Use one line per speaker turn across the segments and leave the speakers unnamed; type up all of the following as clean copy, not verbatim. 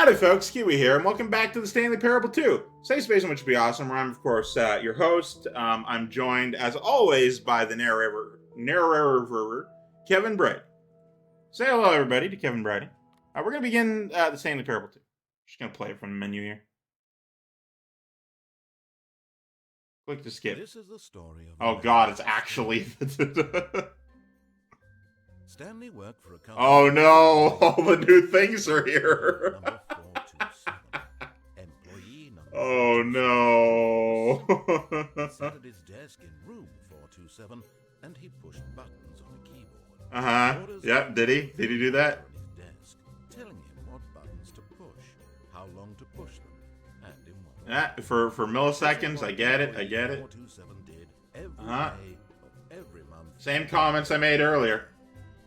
Howdy folks, Keywii here, and welcome back to the Stanley Parable 2. Safe space in which would be awesome, where I'm, of course, your host. I'm joined, as always, by the narrator, Kevin Brady. Say hello, everybody, to Kevin Brady. We're going to begin the Stanley Parable 2. Just going to play it from the menu here. Click to skip.
This is the story of
oh god, it's actually...
Stanley worked for a company.
Oh no, all the new things are here.
Number 427. Employee number
Oh no.
He sat at his desk in room 427 and he pushed buttons on a keyboard.
Yep, did he? Did he do that?
On his desk, telling him what buttons to push, how long to push them, and in what way.
Yeah, for milliseconds, I get it.
427 did every day of every month.
Same comments I made earlier.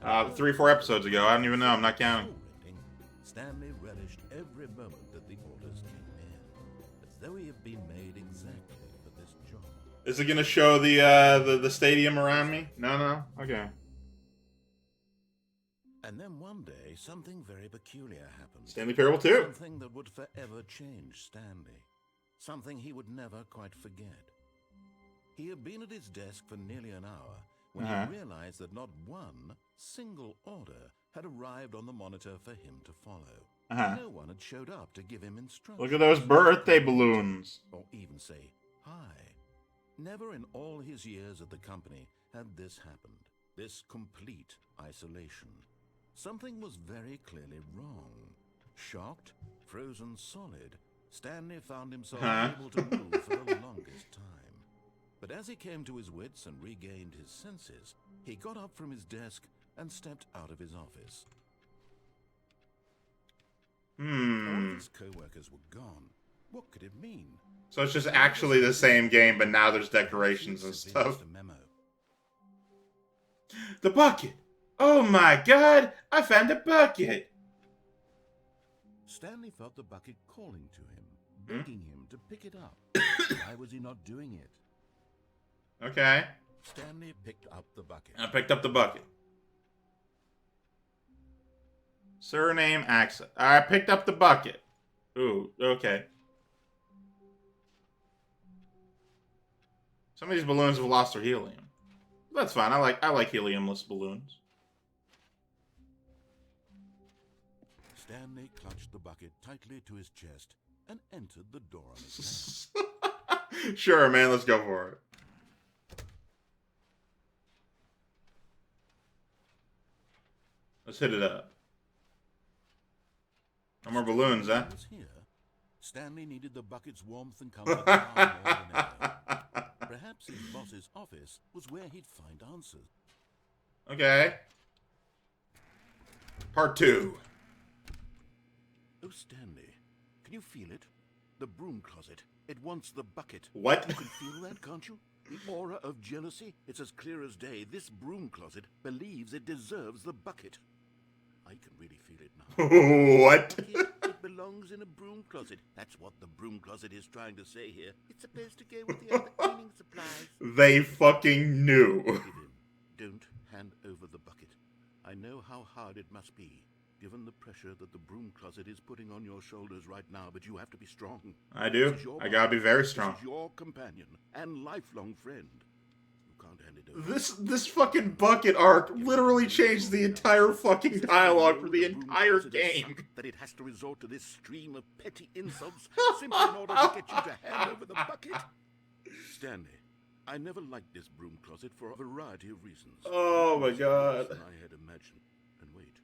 3-4 episodes ago. I don't even know. I'm not counting.
Stanley relished every moment that the orders came in, as though he had been made exactly for this job.
Is it gonna show the stadium around me? No. Okay.
And then one day, something very peculiar happened.
Stanley Parable 2.
Something that would forever change Stanley. Something he would never quite forget. He had been at his desk for nearly an hour when he realized that not one single order had arrived on the monitor for him to follow. No one had showed up to give him instructions.
Look at those birthday balloons.
Or even say hi. Never in all his years at the company had this happened. This complete isolation. Something was very clearly wrong. Shocked, frozen solid, Stanley found himself able to move for the longest time. But as he came to his wits and regained his senses, he got up from his desk and stepped out of his office. All of his co-workers were gone. What could it mean?
So it's just actually the same game, but now there's decorations and stuff. The bucket! Oh my god! I found a bucket!
Stanley felt the bucket calling to him, begging him to pick it up. Why was he not doing it?
Okay.
Stanley picked up the bucket.
I picked up the bucket. Surname accent. I picked up the bucket. Ooh, okay. Some of these balloons have lost their helium. That's fine. I like heliumless balloons.
Stanley clutched the bucket tightly to his chest and entered the door on his left.
Sure, man. Let's go for it. Let's hit it up. No more balloons, huh?
Here, Stanley needed the bucket's warmth and comfort far more than ever. Perhaps his boss's office was where he'd find answers.
Okay. Part 2.
Oh, Stanley, can you feel it? The broom closet. It wants the bucket.
What?
You can feel that, can't you? The aura of jealousy. It's as clear as day. This broom closet believes it deserves the bucket. I can really feel it now.
What?
It belongs in a broom closet. That's what the broom closet is trying to say here. It's supposed to go with the other cleaning supplies.
They fucking knew.
Give in. Don't hand over the bucket. I know how hard it must be, given the pressure that the broom closet is putting on your shoulders right now, but you have to be strong.
I do. I gotta be very strong.
This is your companion and lifelong friend. You can't hand it over.
This fucking bucket arc literally changed the entire fucking dialogue for the entire game.
That it has to resort to this stream of petty insults simply in order to get you to hand over the bucket. Stanley, I never liked this broom closet for a variety of reasons.
Oh my god.
I had imagined. And wait,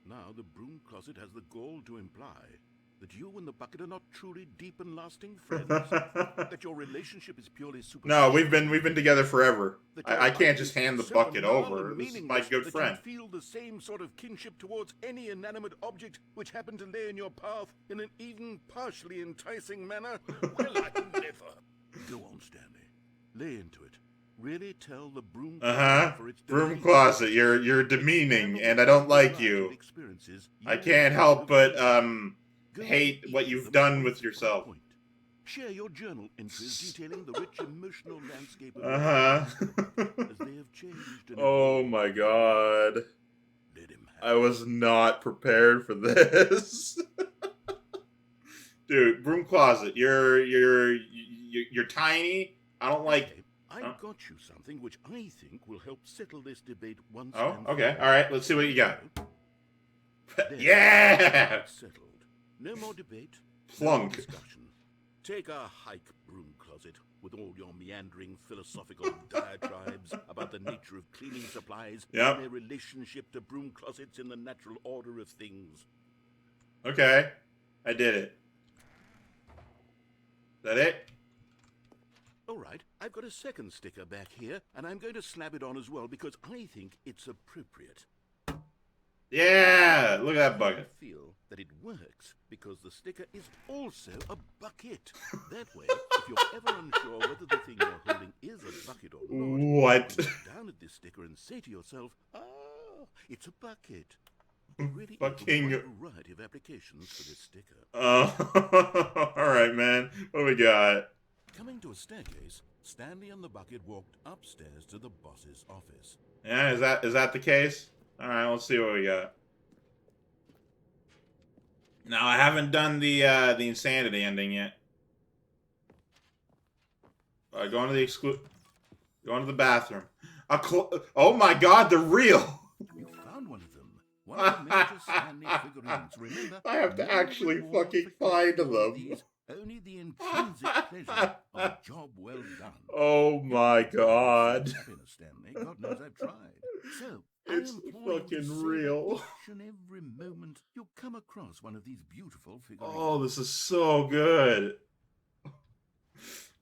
now the broom closet has the gall to imply that you and the bucket are not truly deep and lasting friends. That your relationship is purely superficial.
No, we've been together forever. I can't just hand the bucket over. This is my good friend.
You feel the same sort of kinship towards any inanimate object which happened to lay in your path in an even partially enticing manner. Well, I never. Go on, Stanley. Lay into it. Really tell the broom closet for its
broom closet. You're demeaning, and I don't like you. I can't help but hate what you've done with yourself.
Share your journal entries detailing the rich emotional landscape of as they have changed.
Oh my god. I was not prepared for this. Dude, broom closet. You're tiny. I don't like.
Okay, I've got you something which I think will help settle this debate once
Oh,
and
okay.
for
All right. Let's see what you got.
There.
Yeah.
It's settled. No more debate.
Plunk.
No more discussion. Take a hike, broom closet, with all your meandering philosophical diatribes about the nature of cleaning supplies
Yep.
and their relationship to broom closets in the natural order of things.
Okay. I did it. Is that it?
All right, I've got a second sticker back here, and I'm going to slap it on as well because I think it's appropriate.
Yeah. Look at that bucket.
I feel that it works because the sticker is also a bucket. That way, if you're ever unsure whether the thing you're holding is a bucket or not,
What?
you look down at this sticker and say to yourself, "Ah, it's a bucket." There really is a wide variety of applications for this sticker.
Oh, all right, man. What do we got?
Coming to a staircase, Stanley and the bucket walked upstairs to the boss's office.
Yeah, is that the case? All right, let's see what we got. Now I haven't done the insanity ending yet. Going to the bathroom. Oh my God, they're real.
You found one of them. One of the major Stanley figurines. Remember,
I have to
no
actually
reward
fucking
for
find
collecting
them.
these, only the intrinsic pleasure of a job well done.
Oh my God.
Happiness, Stanley. God knows I've tried. So,
It's
I implore you to
fucking
savor
real.
each and every moment you come across one of these beautiful figurines.
Oh, this is so good.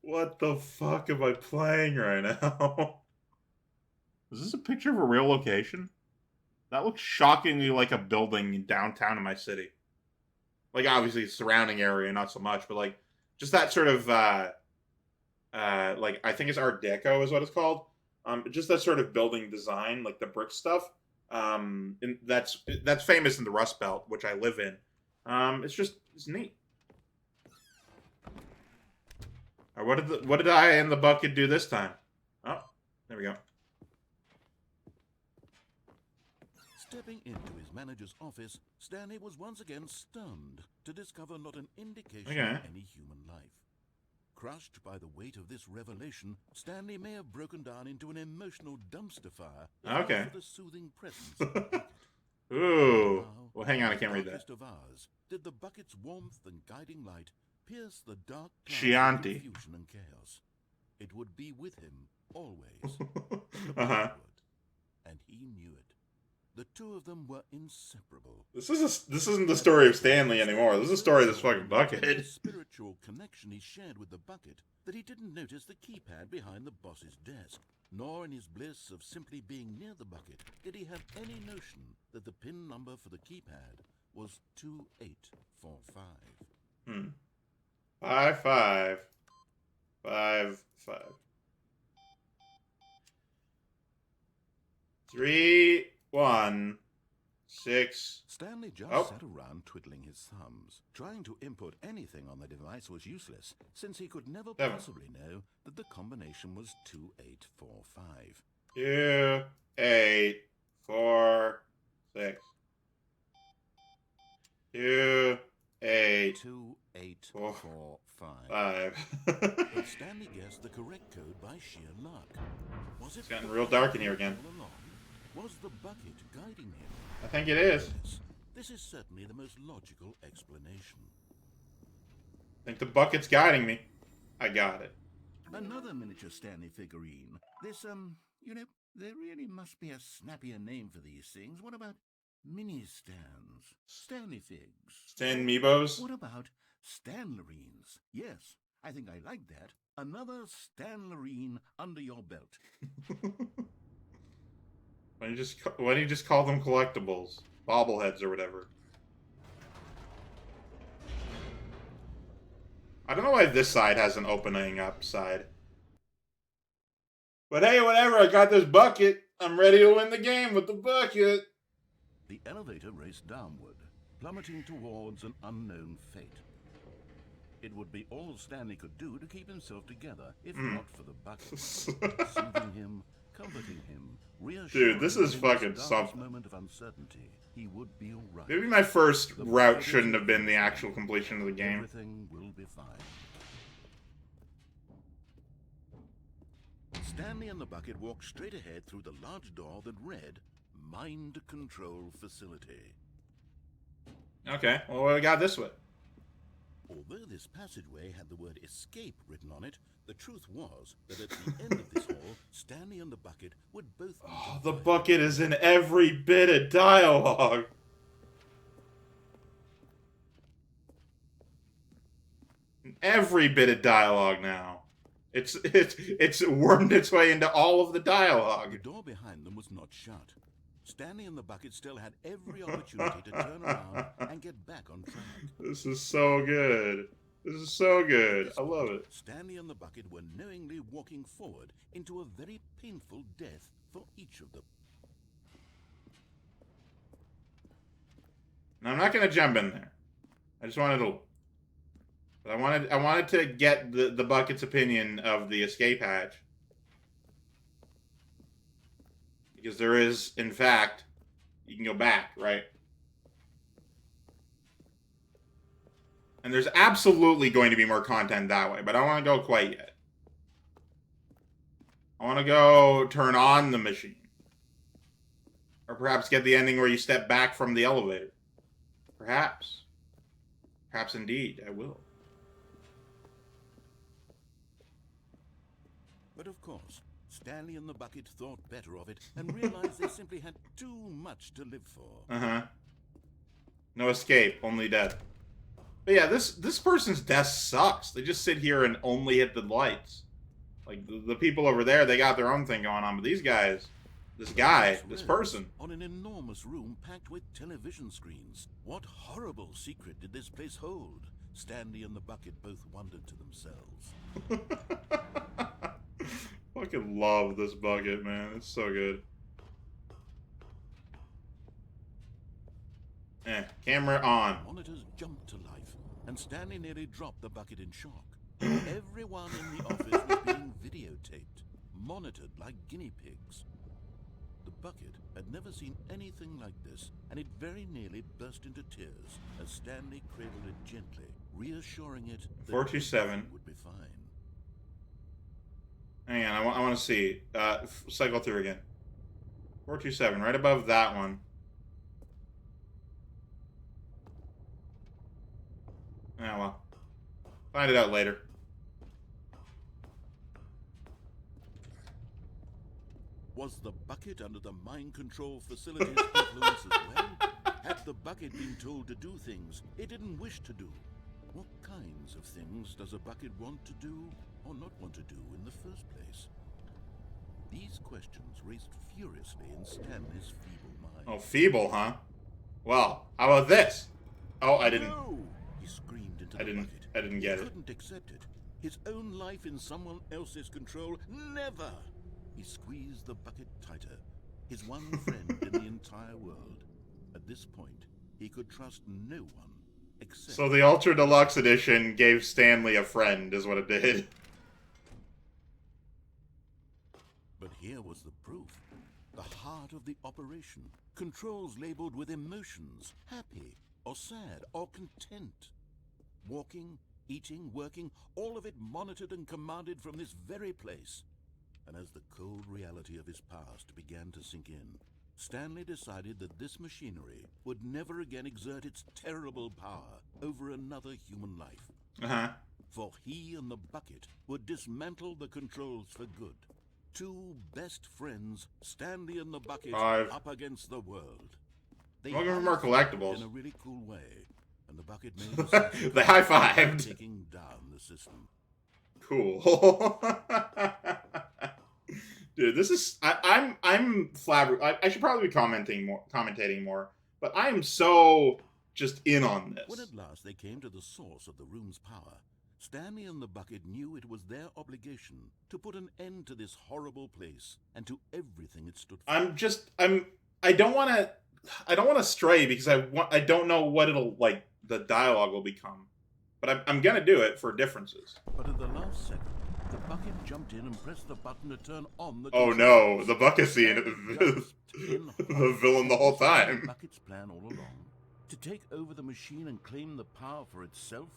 What the fuck am I playing right now? Is this a picture of a real location? That looks shockingly like a building in downtown in my city. Like, obviously, the surrounding area, not so much, but, like, just that sort of, like, I think it's Art Deco is what it's called. Just that sort of building design, like the brick stuff. And that's famous in the Rust Belt, which I live in. It's neat. All right, what did I and the bucket do this time? Oh, there we go.
Stepping into his manager's office, Stanley was once again stunned to discover not an indication of any human life. Crushed by the weight of this revelation, Stanley may have broken down into an emotional dumpster fire for the soothing presence of the bucket.
Ooh. Well, hang on, I can't read that.
Of ours, did the bucket's warmth and guiding light pierce the dark clouds of confusion and chaos? It would be with him always. And he knew it. The two of them were inseparable. This
isn't the story of Stanley anymore. This is the story of this fucking bucket.
The spiritual connection he shared with the bucket that he didn't notice the keypad behind the boss's desk. Nor in his bliss of simply being near the bucket did he have any notion that the PIN number for the keypad was 2845.
5555. 3 1 6.
Stanley just sat around twiddling his thumbs. Trying to input anything on the device was useless, since he could never possibly know that the combination was 2845.
2 8 4 6. 2 8
2845. But Stanley guessed the correct code by sheer luck. Was it?
It's getting real dark in here again.
Was the bucket guiding him?
I think it is.
This is certainly the most logical explanation.
I think the bucket's guiding me. I got it.
Another miniature Stanley figurine. This, there really must be a snappier name for these things. What about mini stands? Stanley figs.
Stan Meebos?
What about Stanlerines? Yes, I think I like that. Another Stanlerine under your belt.
Why don't you just call them collectibles? Bobbleheads or whatever. I don't know why this side has an opening up side. But hey, whatever, I got this bucket. I'm ready to win the game with the bucket.
The elevator raced downward, plummeting towards an unknown fate. It would be all Stanley could do to keep himself together, if not for the bucket. Soothing him, comforting him, reassuring
Dude, this is
him
fucking
in this
something.
Moment of uncertainty, he would be all right.
Maybe my first route shouldn't have been the actual completion of the game.
Everything Stanley and the bucket walked straight ahead through the large door that read, Mind Control Facility.
Okay, well, what we got this way?
Although this passageway had the word escape written on it, the truth was that at the end of this hall, Stanley and the bucket would both...
Oh, the bucket is in every bit of dialogue. Every bit of dialogue now. It's wormed its way into all of the dialogue.
The door behind them was not shut. Stanley and the bucket still had every opportunity to turn around and get back on track.
This is so good. This is so good. I love it.
Stanley and the bucket were knowingly walking forward into a very painful death for each of them.
Now, I'm not going to jump in there. I just wanted to... But I wanted to get the bucket's opinion of the escape hatch. Because there is, in fact, you can go back, right? And there's absolutely going to be more content that way, but I don't want to go quite yet. I want to go turn on the machine. Or perhaps get the ending where you step back from the elevator. Perhaps. Perhaps indeed, I will.
But of course, Stanley and the bucket thought better of it and realized they simply had too much to live for.
Uh-huh. No escape, only death. But yeah, this person's death sucks. They just sit here and only hit the lights. Like, the people over there, they got their own thing going on, but these guys, this person.
On an enormous room packed with television screens. What horrible secret did this place hold? Stanley and the bucket both wondered to themselves.
Fucking love this bucket, man. It's so good. Camera on.
Monitors jumped to life, and Stanley nearly dropped the bucket in shock. Everyone in the office was being videotaped, monitored like guinea pigs. The bucket had never seen anything like this, and it very nearly burst into tears as Stanley cradled it gently, reassuring it that
427
would be fine.
Hang on, I want to see. Cycle through again. 427, right above that one. Oh, well. Find it out later.
Was the bucket under the mind control facility's influence as well? Had the bucket been told to do things it didn't wish to do? What kinds of things does a bucket want to do or not want to do in the first place? These questions raced furiously in Stanley's feeble mind.
Oh, feeble, huh? Well, how about this? Oh, I didn't.
No! He screamed into the bucket.
I didn't get it.
He couldn't accept it. His own life in someone else's control? Never! He squeezed the bucket tighter. His one friend in the entire world. At this point, he could trust no one except...
So the Ultra Deluxe Edition gave Stanley a friend, is what it did.
But here was the proof. The heart of the operation. Controls labeled with emotions. Happy, or sad, or content. Walking, eating, working, all of it monitored and commanded from this very place. And as the cold reality of his past began to sink in, Stanley decided that this machinery would never again exert its terrible power over another human life.
Uh-huh.
For he and the bucket would dismantle the controls for good. Two best friends, Stanley and the bucket, up against the world. They
looking for more collectibles.
In a really cool way, and the bucket made
they high-fived.
Taking down the system.
Cool. Dude, this is I'm flabbergasted. I should probably be commentating more, but I am so just in on this.
When at last they came to the source of the room's power, Stanley and the bucket knew it was their obligation to put an end to this horrible place and to everything it stood for.
I don't want to stray because I don't know what it'll like the dialogue will become, but I'm gonna do it for differences.
But at the last second, the bucket jumped in and pressed the button to turn on the...
Oh no, the bucket scene, the villain the whole time.
The bucket's plan all along, to take over the machine and claim the power for itself.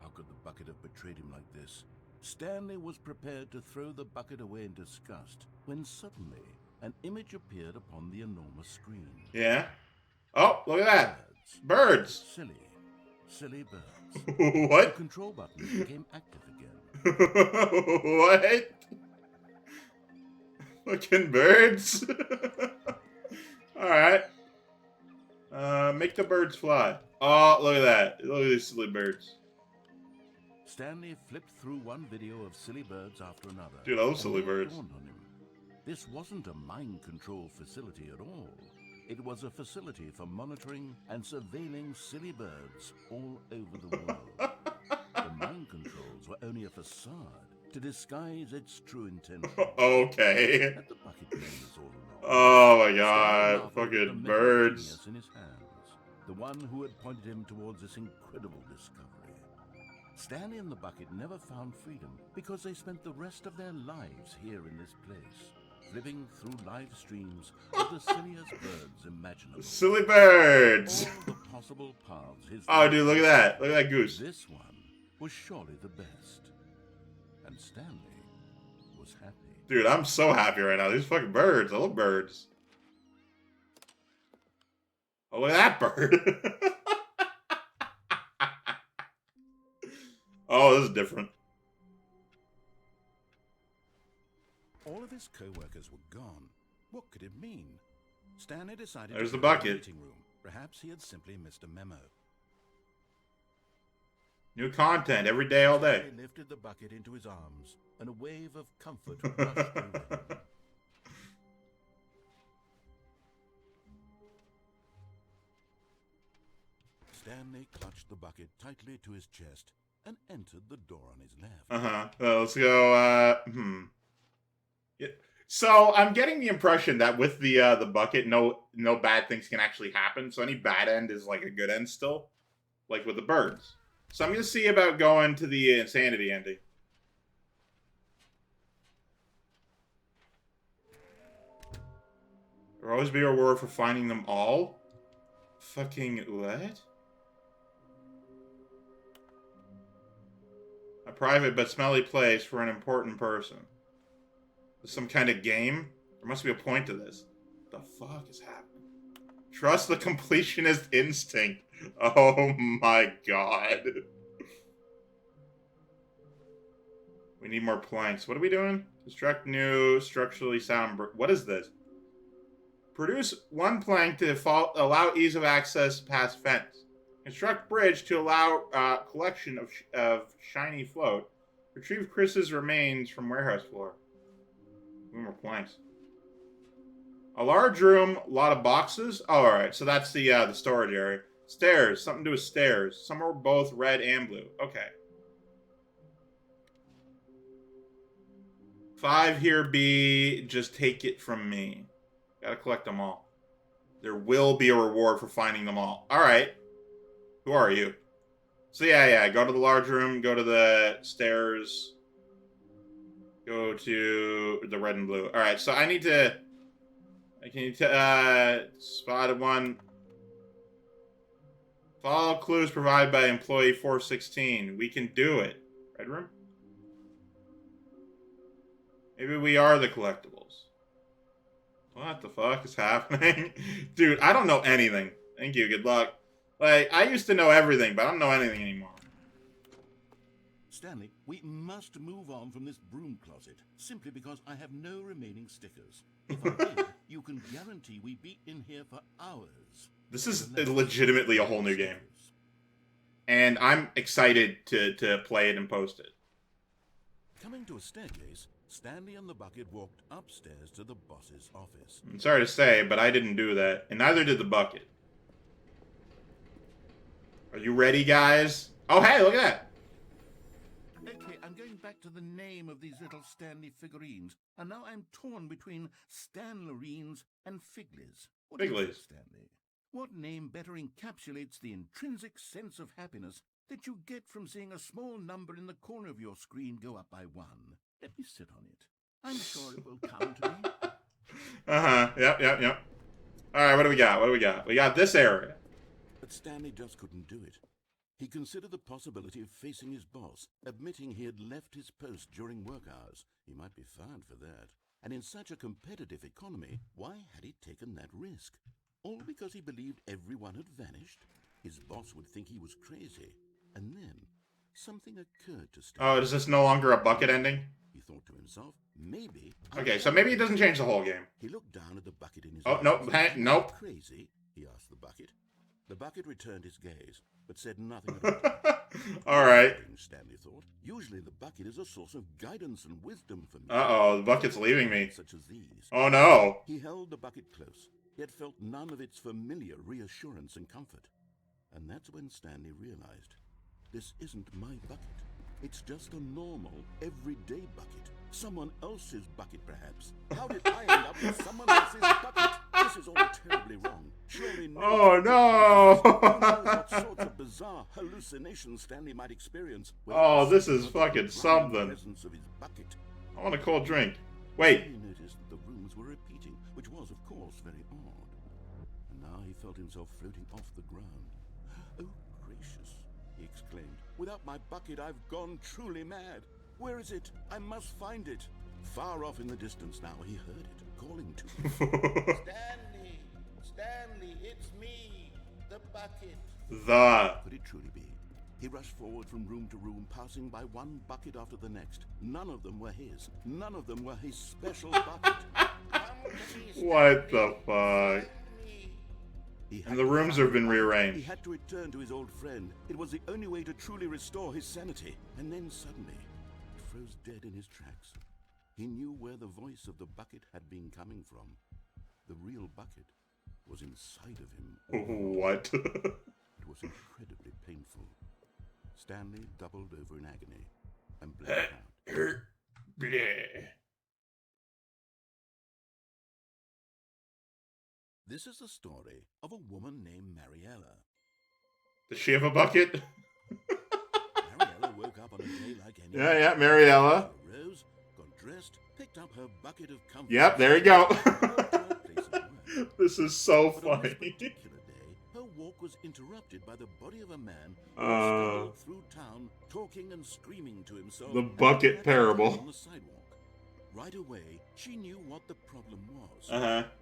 How could the bucket have betrayed him like this? Stanley was prepared to throw the bucket away in disgust when suddenly an image appeared upon the enormous screen.
Yeah. Oh, look at that. Birds.
Silly birds.
What?
The control button became active again.
What? Fucking birds. Alright. Make the birds fly. Oh, look at that. Look at these silly birds.
Stanley flipped through one video of silly birds after another.
Dude, I love silly birds.
Dawned on him. This wasn't a mind control facility at all. It was a facility for monitoring and surveilling silly birds all over the world. The mind controls were only a facade to disguise its true intention.
Okay.
At the bucket maze all along.
Oh my god. Fucking birds.
In his hands, the one who had pointed him towards this incredible discovery. Stanley and the bucket never found freedom because they spent the rest of their lives here in this place, flipping through live streams of the silliest birds imaginable.
Silly birds!
All the possible paths his
Oh, dude, look at that. Look at that goose.
This one was surely the best. And Stanley was happy.
Dude, I'm so happy right now. These fucking birds. I love birds. Oh, look at that bird. Oh, this is different.
All of his co-workers were gone. What could it mean? Stanley decided
There's
to
the
go to
bucket.
meeting room. Perhaps he had simply missed a memo.
New content every day, all day.
Stanley lifted the bucket into his arms, and a wave of comfort rushed over him. Stanley clutched the bucket tightly to his chest and entered the door on his left.
Let's go, Yeah. So, I'm getting the impression that with the bucket, no bad things can actually happen. So, any bad end is like a good end still. Like with the birds. So, I'm going to see about going to the insanity ending. There will always be a reward for finding them all? Fucking what? A private but smelly place for an important person. Some kind of game? There must be a point to this. What the fuck is happening? Trust the completionist instinct. Oh my god. We need more planks. What are we doing? Construct new, structurally sound... What is this? Produce one plank to allow ease of access past fence. Construct bridge to allow collection of shiny float. Retrieve Chris's remains from warehouse floor. More planks. A large room, a lot of boxes. Oh, alright, so that's the storage area. Stairs, something to do with stairs. Some are both red and blue. Okay. 5 here, B. Just take it from me. Gotta collect them all. There will be a reward for finding them all. Alright. Who are you? So yeah, go to the large room, go to the stairs, go to the red and blue. Alright, so I need to... Can you spotted one. Follow clues provided by employee 416. We can do it. Red room? Maybe we are the collectibles. What the fuck is happening? Dude, I don't know anything. Thank you, good luck. Like, I used to know everything, but I don't know anything anymore.
Stanley, we must move on from this broom closet, simply because I have no remaining stickers. If I did, you can guarantee we'd be in here for hours.
This is legitimately a whole new game. And I'm excited to play it and post it.
Coming to a staircase, Stanley and the bucket walked upstairs to the boss's office.
I'm sorry to say, but I didn't do that. And neither did the bucket. Are you ready, guys? Oh, hey, look at that.
Okay, I'm going back to the name of these little Stanley figurines. And now I'm torn between Stanlerines and Figlies. What do you think, Stanley? What name better encapsulates the intrinsic sense of happiness that you get from seeing a small number in the corner of your screen go up by 1? Let me sit on it. I'm sure it will come to me.
Yep. Alright, what do we got? We got this area.
But Stanley just couldn't do it. He considered the possibility of facing his boss, admitting he had left his post during work hours. He might be fired for that. And in such a competitive economy, why had he taken that risk? All because he believed everyone had vanished? His boss would think he was crazy. And then, something occurred to Stanley.
Oh, is this no longer a bucket ending?
He thought to himself, maybe...
Okay, so maybe it doesn't change the whole game.
He looked down at the bucket in his
Oh,
eyes.
nope, nope.
Crazy? He asked the bucket. The bucket returned his gaze, but said nothing at all.
All right.
Stanley thought. Usually the bucket is a source of guidance and wisdom for me.
Uh-oh, the bucket's leaving me.
Such as these.
Oh, no.
He held the bucket close, yet felt none of its familiar reassurance and comfort. And that's when Stanley realized, this isn't my bucket. It's just a normal, everyday bucket. Someone else's bucket, perhaps. How did I end up with someone else's bucket? This is all terribly wrong. Surely no.
Oh, no.
Who knows what sorts of bizarre hallucinations Stanley might experience.
Oh, this is fucking something.
Presence of his bucket.
I want a cold drink. Wait.
He noticed that the rooms were repeating, which was, of course, very odd. And now he felt himself floating off the ground. Oh, gracious, he exclaimed. Without my bucket, I've gone truly mad. Where is it? I must find it. Far off in the distance now, he heard it, calling to him. Stanley! Stanley, it's me! The bucket! Could it truly be? He rushed forward from room to room, passing by one bucket after the next. None of them were his. None of them were his special bucket.
What the fuck? And the rooms have been rearranged.
He had to return to his old friend. It was the only way to truly restore his sanity. And then suddenly, he froze dead in his tracks. He knew where the voice of the bucket had been coming from. The real bucket was inside of him.
What?
It was incredibly painful. Stanley doubled over in agony and blacked out. This is the story of a woman named Mariella.
Does she have a bucket?
Mariella woke up on a day like any
Yeah, Mariella.
She arose, got dressed, picked up her bucket of comfort.
Yep, there you go.
But
This is so
on this
funny.
particular day, her walk was interrupted by the body of a man who stumbled through town, talking and screaming to himself.
The
and
bucket
had
parable.
on the sidewalk. Right away, she knew what the problem was.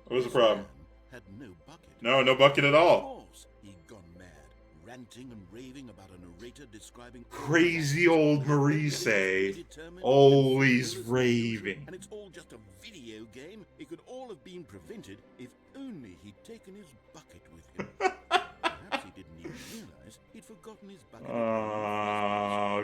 What was the
This
problem?
man had no bucket.
No bucket at
Of
all.
course, he'd gone mad, ranting and raving about a narrator describing
Crazy old Maurice, always raving.
And it's all just a video game. It could all have been prevented if only he'd taken his bucket with him. Perhaps he didn't even realize he'd forgotten his bucket.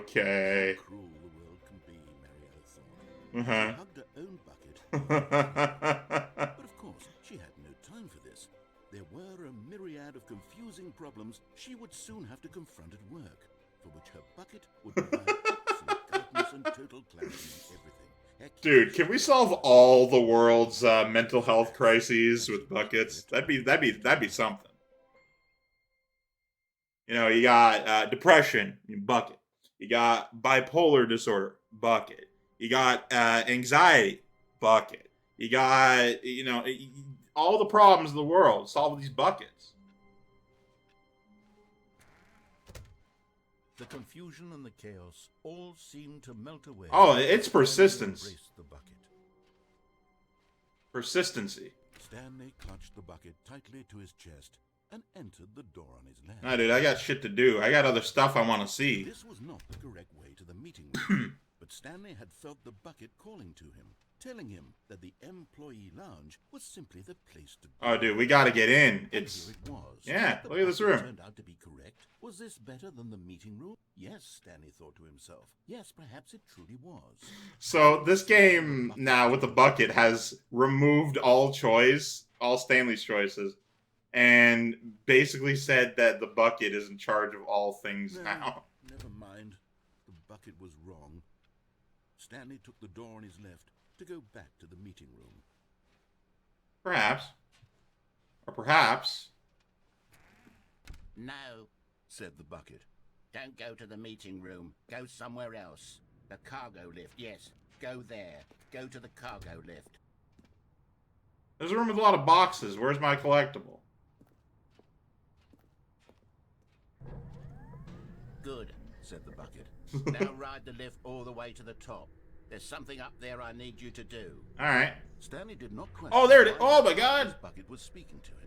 Okay.
How cruel the world can be, Mariella thought. She hugged her own bucket. But of course, she had no time for this. There were a myriad of confusing problems she would soon have to confront at work, for which her bucket would provide absolute guidance and total clarity in everything. Heck,
Dude, can we solve all the world's mental health crises with buckets? That'd be something. You know, you got depression, bucket. You got bipolar disorder, bucket. You got anxiety, bucket. You got, you know, all the problems in the world. Solve these buckets.
the confusion and the chaos all seemed to melt away.
Oh, it's persistence.
Embraced the bucket.
Persistency.
Stanley clutched the bucket tightly to his chest and entered the door on his left.
Nah, dude, I got shit to do. I got other stuff I want to see.
This was not the correct way to the meeting room, but Stanley had felt the bucket calling to him, telling him that the employee lounge was simply the place to be.
Oh, dude, we got to get in.
And
It's...
here it was.
Yeah,
The
look at this
bucket
room.
turned out to be correct. Was this better than the meeting room? Yes, Stanley thought to himself. Yes, perhaps it truly was.
So this game now with the bucket has removed all Stanley's choices, and basically said that the bucket is in charge of all things
No,
now.
never mind. The bucket was wrong. Stanley took the door on his left to go back to the meeting room.
Perhaps. Or perhaps.
No,
Said the bucket.
don't go to the meeting room. Go somewhere else. The cargo lift, yes. Go there. Go to the cargo lift.
There's a room with a lot of boxes. Where's my collectible?
Good, said the bucket. Now ride the lift all the way to the top. There's something up there I need you to do.
All right.
Stanley did not question.
Oh, there it is.
why
Oh my God.
his bucket was speaking to him.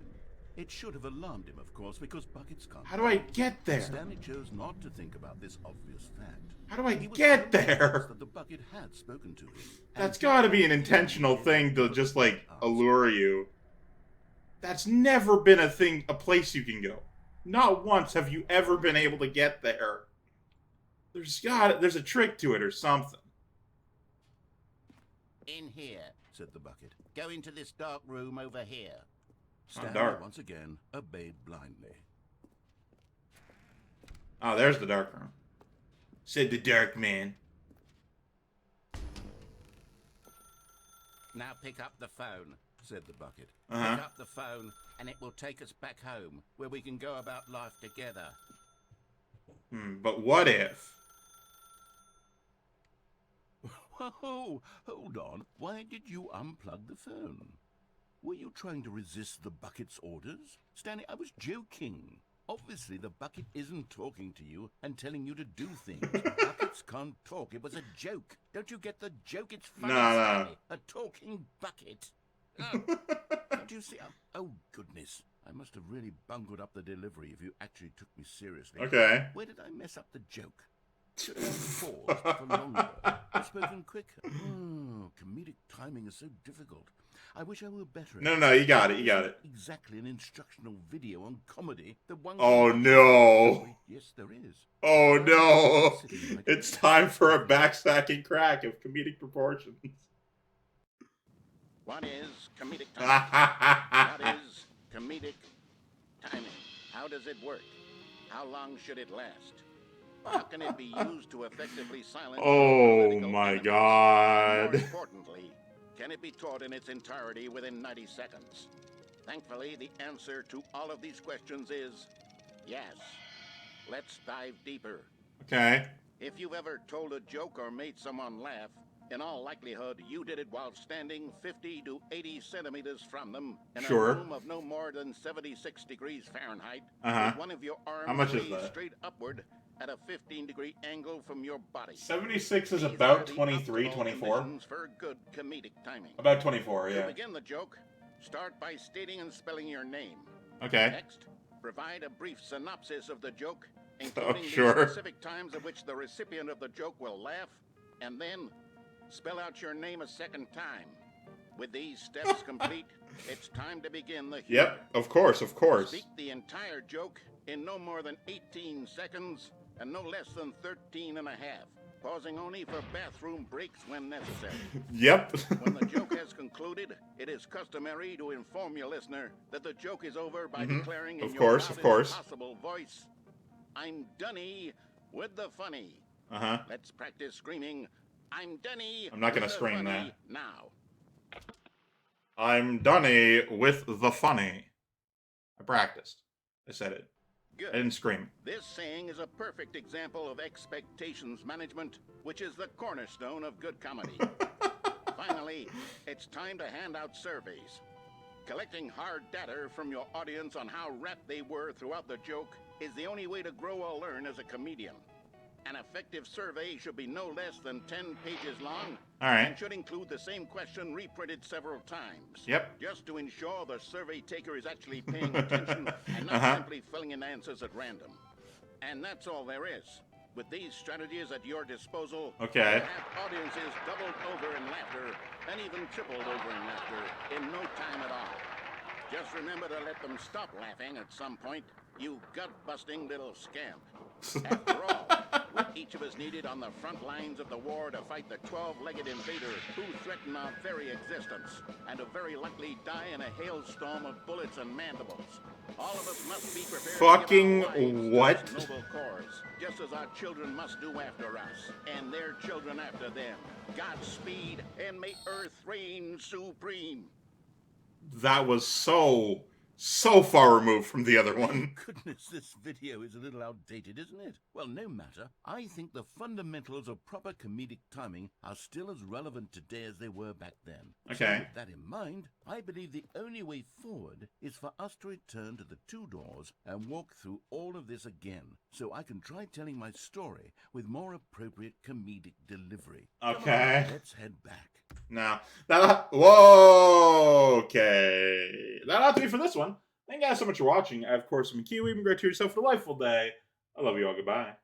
It should have alarmed him, of course, because buckets can't.
How do I get there?
Stanley chose not to think about this obvious fact.
How do I
He was
get
only
there?
convinced that the bucket had spoken to him.
That's got to be an intentional thing to just like allure you. That's never been a place you can go. Not once have you ever been able to get there. There's a trick to it or something.
In here,
said the bucket.
go into this dark room over here.
Stanley
dark.
once again obeyed blindly.
Oh, there's the dark room. Said the dark man.
Now pick up the phone.
Said the bucket.
Uh-huh.
Pick up the phone, and it will take us back home, where we can go about life together.
But what if?
Whoa, hold on. Why did you unplug the phone? Were you trying to resist the bucket's orders? Stanley, I was joking. Obviously, the bucket isn't talking to you and telling you to do things. Buckets can't talk. It was a joke. Don't you get the joke? It's funny,
No.
Stanley. A talking bucket. Oh, don't you see? Oh, goodness. I must have really bungled up the delivery if you actually took me seriously.
Okay.
Where did I mess up the joke? Should I have paused for longer? Or spoken quicker? Oh, comedic timing is so difficult. I wish I were better at it.
No, you got it. You got it.
Exactly an instructional video on comedy that one.
Oh no.
Yes, there is.
Oh no. It's time for a backstacking crack of comedic proportions.
What is comedic timing? What is comedic timing? How does it work? How long should it last? How can it be used to effectively silence?
Oh
political
my
enemies?
God.
More importantly, can it be taught in its entirety within 90 seconds? Thankfully, the answer to all of these questions is yes. Let's dive deeper.
Okay.
If you've ever told a joke or made someone laugh, in all likelihood, you did it while standing 50 to 80 centimeters from them in
Sure.
a room of no more than 76 degrees Fahrenheit,
Uh-huh.
with one of your arms
How much is
raised
that?
straight upward at a 15-degree angle from your body.
76 is
These
about
are the
23,
optimal
24.
conditions for good comedic timing.
About 24,
To
yeah.
begin the joke, start by stating and spelling your name.
Okay.
Next, provide a brief synopsis of the joke, including
sure.
the specific times at which the recipient of the joke will laugh, and then spell out your name a second time. With these steps complete, it's time to begin the humor.
Yep, of course.
Speak the entire joke in no more than 18 seconds and no less than 13 and a half, pausing only for bathroom breaks when necessary.
Yep.
When the joke has concluded, it is customary to inform your listener that the joke is over by declaring in
Of
your
course,
loudest possible voice, "I'm Dunny with the funny."
Uh-huh.
Let's practice screaming, "I'm Dunny."
I'm not gonna
with the
scream
funny
that.
now.
I'm Dunny with the funny. I practiced. I said it. I
Good.
didn't scream.
This saying is a perfect example of expectations management, which is the cornerstone of good comedy. Finally, it's time to hand out surveys. Collecting hard data from your audience on how rapt they were throughout the joke is the only way to grow or learn as a comedian. An effective survey should be no less than 10 pages long
All right.
and should include the same question reprinted several times.
Yep.
Just to ensure the survey taker is actually paying attention and not simply filling in answers at random. And that's all there is. With these strategies at your disposal,
Okay.
you'll have audiences doubled over in laughter and even tripled over in laughter in no time at all. Just remember to let them stop laughing at some point, you gut-busting little scamp. After all, with each of us needed on the front lines of the war to fight the 12-legged invader who threaten our very existence, and to very likely die in a hailstorm of bullets and mandibles. All of us must be prepared
Fucking
to give our lives
what?
to this noble cause, just as our children must do after us, and their children after them. Godspeed, and may Earth reign supreme.
That was so so far removed from the other one.
Goodness, this video is a little outdated, isn't it? Well, no matter. I think the fundamentals of proper comedic timing are still as relevant today as they were back then.
Okay.
So with that in mind, I believe the only way forward is for us to return to the 2 doors and walk through all of this again, so I can try telling my story with more appropriate comedic delivery.
Okay.
Come on, let's head back.
Now, whoa, okay. That'll have to be for this one. Thank you guys so much for watching. I, of course, am Keywii. Great to yourself for a delightful day. I love you all. Goodbye.